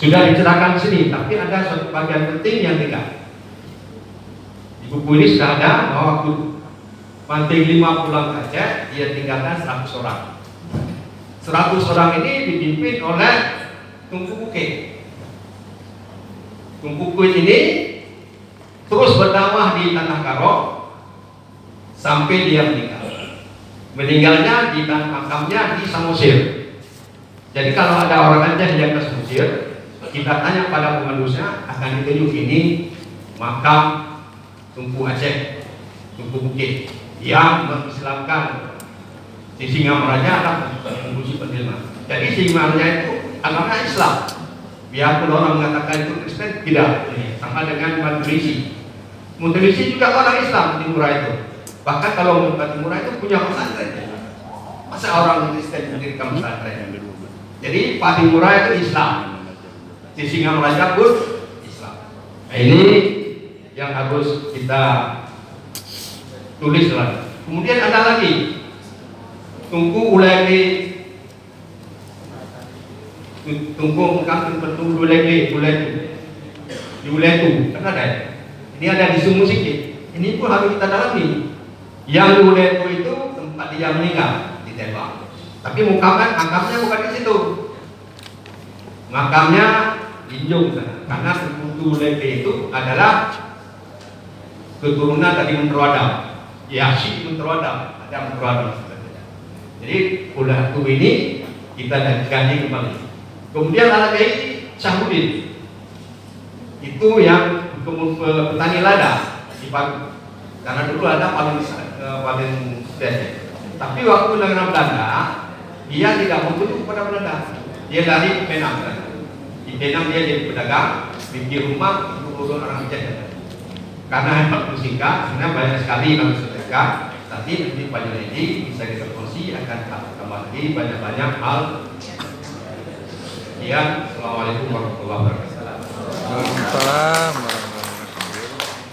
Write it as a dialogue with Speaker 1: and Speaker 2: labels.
Speaker 1: sudah diceritakan di sini, tapi ada suatu bagian penting yang tidak. Di buku ini sudah ada bahwa waktu Banting 5 pulang ke Aceh, dia tinggalkan 100 orang. 100 orang ini dipimpin oleh Tunku Bukit. Tunku Bukit ini terus berdakwah di Tanah Karo sampai dia meninggal. Meninggalnya di makamnya di Samosir. Jadi kalau ada orang Aceh yang ke Samosir, kita tanya pada pengurusnya, akan ditunjuk ini makam Tunku Aceh, Tunku Bukit yang mengislamkan di Singamaraja adalah pengungsi penjelma. Jadi Singamaraja itu agama Islam. Biarpun orang mengatakan itu Kristen, tidak. Sama dengan Maturisi. Maturisi juga orang Islam di Timur itu. Bahkan kalau Timur itu punya pesantren. Masa orang Kristen mendirikan pesantren? Jadi Pak Timur itu Islam. Di Singamaraja pun Islam. Nah, ini yang harus kita tulis lagi. Kemudian ada lagi Tunku Ulegi, Tunku bukan Tunku Ulegi, di Uletu, kan ada ya? Ini ada di Sumusik. Ini pun harus kita dalami. Yang di Uletu itu tempat dia meninggal, ditembak. Tapi makamnya bukan di situ. Makamnya di Jung sana. Karena Tunku Ulegi itu adalah keturunan dari Mentero Adam. Yasi Mentero Adam, ada Mentero Adam. Jadi Uletu ini kita ganti kembali. Kemudian ada lagi Syahudin. Itu yang petani lada di Palu. Karena dulu ada paling desa. Tapi waktu negara Belanda, dia tidak membutuhkan kepada Belanda. Dia dari Penang. Di Penang dia jadi pedagang, bikin rumah untuk orang Aceh. Karena hemat musika, sebenarnya banyak sekali kalau sedekah. Nanti Pak Junaidi bisa kita kongsi akan tambah lagi banyak-banyak hal. Sekian, assalamualaikum warahmatullahi wabarakatuh.
Speaker 2: Waalaikumsalam.